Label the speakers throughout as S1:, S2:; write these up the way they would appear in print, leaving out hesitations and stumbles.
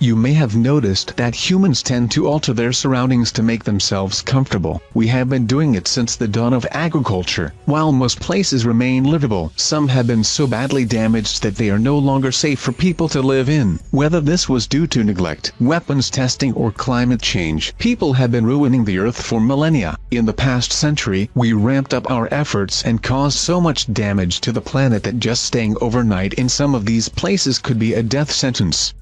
S1: You may have noticed that humans tend to alter their surroundings to make themselves comfortable. We have been doing it since the dawn of agriculture. While most places remain livable, some have been so badly damaged that they are no longer safe for people to live in. Whether this was due to neglect, weapons testing, or climate change, people have been ruining the earth for millennia. In the past century, we ramped up our efforts and caused so much damage to the planet that just staying overnight in some of these places could be a death sentence.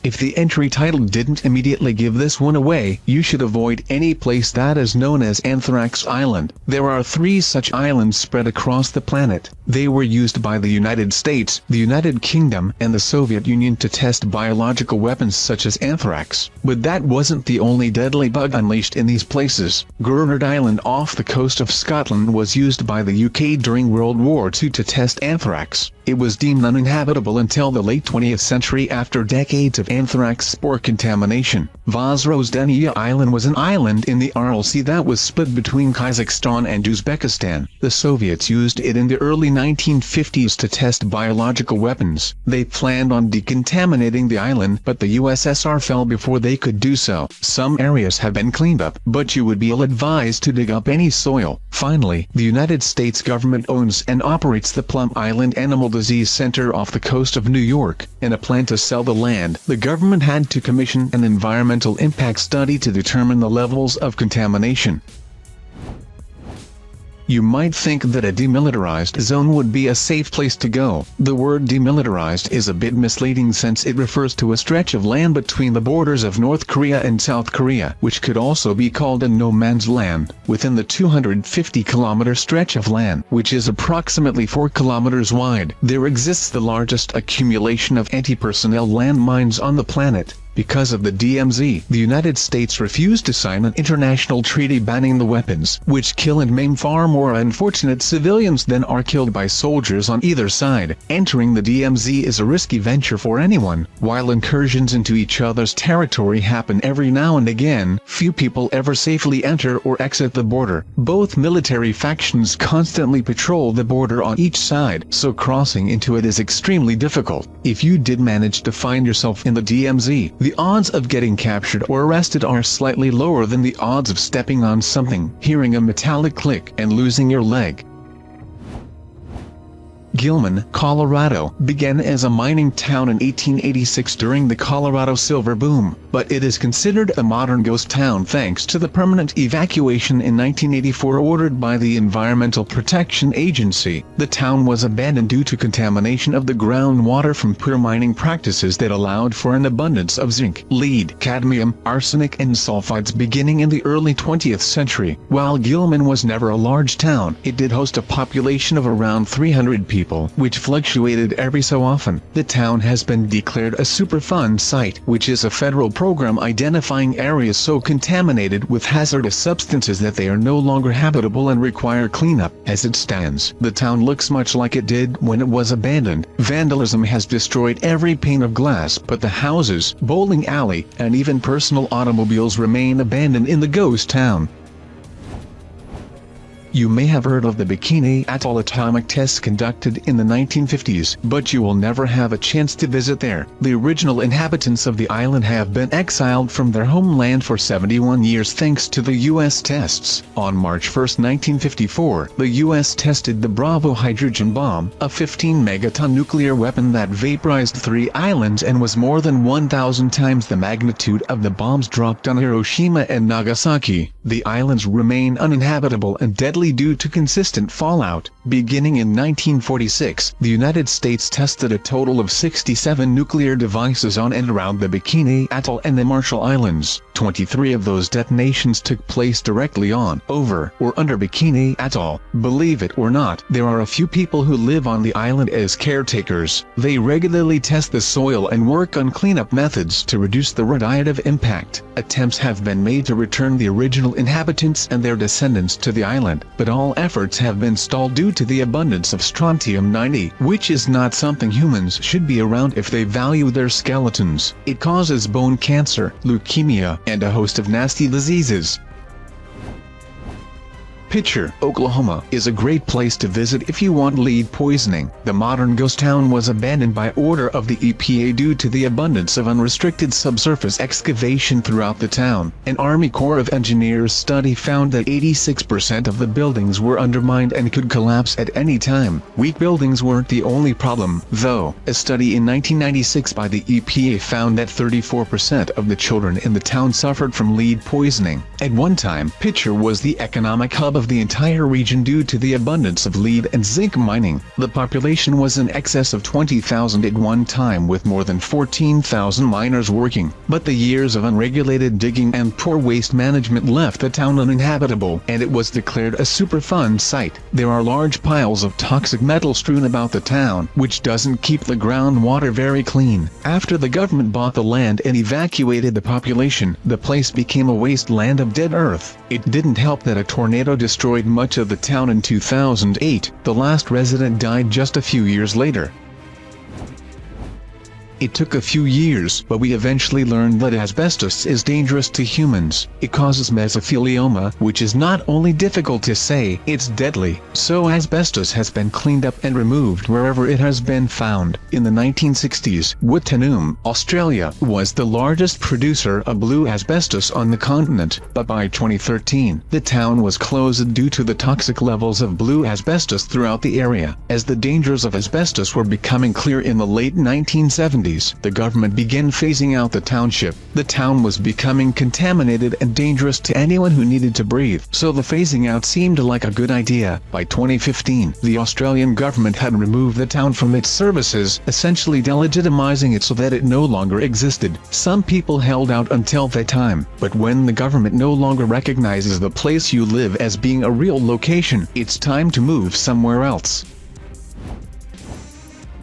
S1: If the entry title didn't immediately give this one away, you should avoid any place that is known as Anthrax Island. There are 3 such islands spread across the planet. They were used by the United States, the United Kingdom, and the Soviet Union to test biological weapons such as anthrax. But that wasn't the only deadly bug unleashed in these places. Gurnard Island off the coast of Scotland was used by the UK during World War II to test anthrax. It was deemed uninhabitable until the late 20th century after decades of anthrax spore contamination. Vozrozdeniya Island was an island in the Aral Sea that was split between Kazakhstan and Uzbekistan. The Soviets used it in the early 1950s to test biological weapons. They planned on decontaminating the island, but the USSR fell before they could do so. Some areas have been cleaned up, but you would be ill-advised to dig up any soil. Finally, the United States government owns and operates the Plum Island Animal Disease Center off the coast of New York. In a plan to sell the land, the government had to commission an environmental impact study to determine the levels of contamination. You might think that a demilitarized zone would be a safe place to go. The word demilitarized is a bit misleading since it refers to a stretch of land between the borders of North Korea and South Korea, which could also be called a no man's land. Within the 250-kilometer stretch of land, which is approximately 4 kilometers wide, there exists the largest accumulation of anti-personnel landmines on the planet. Because of the DMZ, the United States refused to sign an international treaty banning the weapons, which kill and maim far more unfortunate civilians than are killed by soldiers on either side. Entering the DMZ is a risky venture for anyone. While incursions into each other's territory happen every now and again, few people ever safely enter or exit the border. Both military factions constantly patrol the border on each side, so crossing into it is extremely difficult. If you did manage to find yourself in the DMZ, the odds of getting captured or arrested are slightly lower than the odds of stepping on something, hearing a metallic click, and losing your leg. Gilman, Colorado, began as a mining town in 1886 during the Colorado Silver Boom, but it is considered a modern ghost town thanks to the permanent evacuation in 1984 ordered by the Environmental Protection Agency. The town was abandoned due to contamination of the groundwater from poor mining practices that allowed for an abundance of zinc, lead, cadmium, arsenic, and sulfides beginning in the early 20th century. While Gilman was never a large town, it did host a population of around 300 people, which fluctuated every so often. The town has been declared a Superfund site, which is a federal program identifying areas so contaminated with hazardous substances that they are no longer habitable and require cleanup. As it stands, the town looks much like it did when it was abandoned. Vandalism has destroyed every pane of glass, but the houses, bowling alley, and even personal automobiles remain abandoned in the ghost town. You may have heard of the Bikini Atoll atomic tests conducted in the 1950s, but you will never have a chance to visit there. The original inhabitants of the island have been exiled from their homeland for 71 years thanks to the U.S. tests. On March 1, 1954, the U.S. tested the Bravo hydrogen bomb, a 15-megaton nuclear weapon that vaporized 3 islands and was more than 1,000 times the magnitude of the bombs dropped on Hiroshima and Nagasaki. The islands remain uninhabitable and deadly due to consistent fallout. Beginning in 1946, the United States tested a total of 67 nuclear devices on and around the Bikini Atoll and the Marshall Islands. 23 of those detonations took place directly on, over, or under Bikini Atoll. Believe it or not, there are a few people who live on the island as caretakers. They regularly test the soil and work on cleanup methods to reduce the radiative impact. Attempts have been made to return the original inhabitants and their descendants to the island, but all efforts have been stalled due to the abundance of strontium-90, which is not something humans should be around if they value their skeletons. It causes bone cancer, leukemia, and a host of nasty diseases. Pitcher, Oklahoma, is a great place to visit if you want lead poisoning. The modern ghost town was abandoned by order of the EPA due to the abundance of unrestricted subsurface excavation throughout the town. An Army Corps of Engineers study found that 86% of the buildings were undermined and could collapse at any time. Weak buildings weren't the only problem, though. A study in 1996 by the EPA found that 34% of the children in the town suffered from lead poisoning. At one time, Pitcher was the economic hub of the entire region due to the abundance of lead and zinc mining. The population was in excess of 20,000 at one time, with more than 14,000 miners working. But the years of unregulated digging and poor waste management left the town uninhabitable, and it was declared a Superfund site. There are large piles of toxic metal strewn about the town, which doesn't keep the groundwater very clean. After the government bought the land and evacuated the population, the place became a wasteland of dead earth. It didn't help that a tornado destroyed much of the town in 2008. The last resident died just a few years later. It took a few years, but we eventually learned that asbestos is dangerous to humans. It causes mesothelioma, which is not only difficult to say, it's deadly. So asbestos has been cleaned up and removed wherever it has been found. In the 1960s, Wittenoom, Australia, was the largest producer of blue asbestos on the continent, but by 2013, the town was closed due to the toxic levels of blue asbestos throughout the area. As the dangers of asbestos were becoming clear in the late 1970s, the government began phasing out the township. The town was becoming contaminated and dangerous to anyone who needed to breathe, so the phasing out seemed like a good idea. By 2015, the Australian government had removed the town from its services, essentially delegitimizing it so that it no longer existed. Some people held out until that time, but when the government no longer recognizes the place you live as being a real location, it's time to move somewhere else.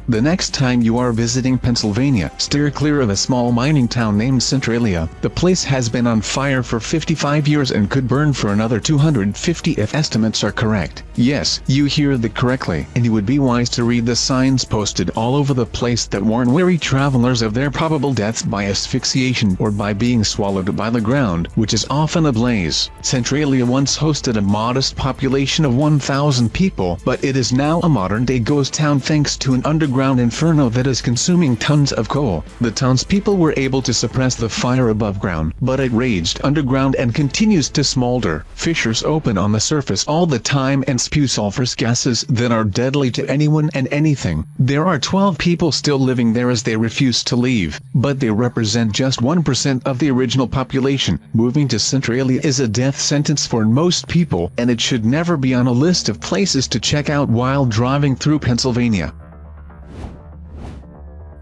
S1: The next time you are visiting Pennsylvania, steer clear of a small mining town named Centralia. The place has been on fire for 55 years and could burn for another 250 if estimates are correct. Yes, you hear that correctly, and you would be wise to read the signs posted all over the place that warn weary travelers of their probable deaths by asphyxiation or by being swallowed by the ground, which is often ablaze. Centralia once hosted a modest population of 1,000 people, but it is now a modern-day ghost town thanks to an underground inferno that is consuming tons of coal. The townspeople were able to suppress the fire above ground, but it raged underground and continues to smolder. Fissures open on the surface all the time and spew sulfurous gases that are deadly to anyone and anything. There are 12 people still living there as they refuse to leave, but they represent just 1% of the original population. Moving to Centralia is a death sentence for most people, and it should never be on a list of places to check out while driving through Pennsylvania.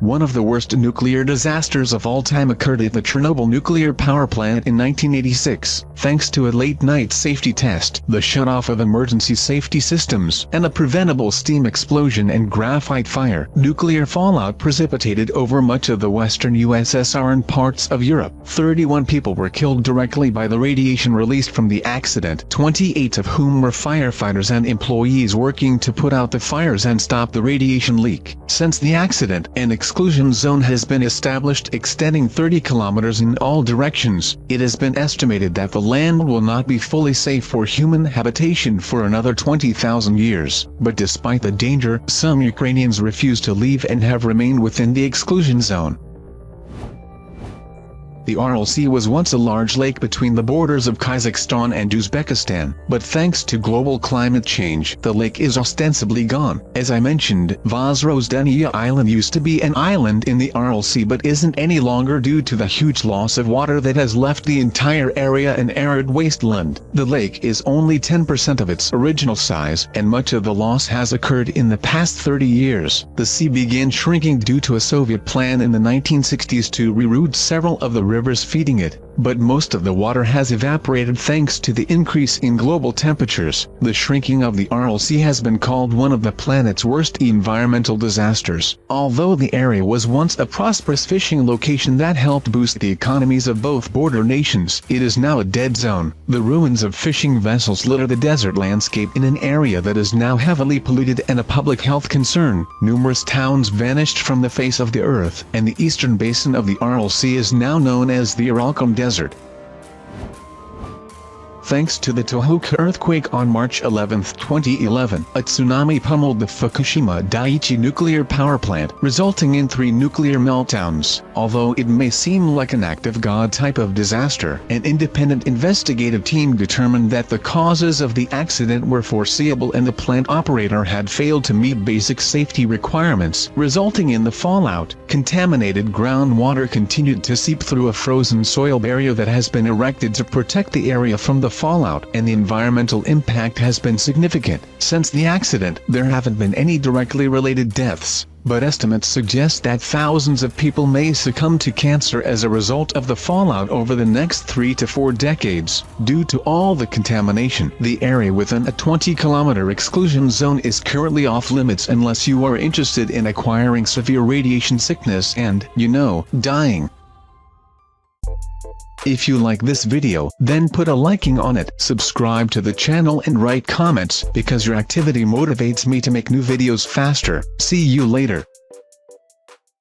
S1: One of the worst nuclear disasters of all time occurred at the Chernobyl nuclear power plant in 1986. Thanks to a late-night safety test, the shutoff of emergency safety systems, and a preventable steam explosion and graphite fire, nuclear fallout precipitated over much of the western USSR and parts of Europe. 31 people were killed directly by the radiation released from the accident, 28 of whom were firefighters and employees working to put out the fires and stop the radiation leak. Since the accident, an exclusion zone has been established extending 30 kilometers in all directions. It has been estimated that the land will not be fully safe for human habitation for another 20,000 years. But despite the danger, some Ukrainians refuse to leave and have remained within the exclusion zone. The Aral Sea was once a large lake between the borders of Kazakhstan and Uzbekistan, but thanks to global climate change, the lake is ostensibly gone. As I mentioned, Vozrozdeniya Island used to be an island in the Aral Sea but isn't any longer due to the huge loss of water that has left the entire area an arid wasteland. The lake is only 10% of its original size, and much of the loss has occurred in the past 30 years. The sea began shrinking due to a Soviet plan in the 1960s to reroute several of the rivers feeding it, but most of the water has evaporated thanks to the increase in global temperatures. The shrinking of the Aral Sea has been called one of the planet's worst environmental disasters. Although the area was once a prosperous fishing location that helped boost the economies of both border nations, it is now a dead zone. The ruins of fishing vessels litter the desert landscape in an area that is now heavily polluted and a public health concern. Numerous towns vanished from the face of the earth, and the eastern basin of the Aral Sea is now known as the Aralkum Desert. Thanks to the Tohoku earthquake on March 11, 2011, a tsunami pummeled the Fukushima Daiichi nuclear power plant, resulting in 3 nuclear meltdowns. Although it may seem like an act of God type of disaster, an independent investigative team determined that the causes of the accident were foreseeable and the plant operator had failed to meet basic safety requirements, resulting in the fallout. Contaminated groundwater continued to seep through a frozen soil barrier that has been erected to protect the area from the fallout, and the environmental impact has been significant. Since the accident, there haven't been any directly related deaths, but estimates suggest that thousands of people may succumb to cancer as a result of the fallout over the next 3 to 4 decades. Due to all the contamination, the area within a 20-kilometer exclusion zone is currently off limits unless you are interested in acquiring severe radiation sickness and, dying. If you like this video, then put a liking on it, subscribe to the channel and write comments, because your activity motivates me to make new videos faster. See you later.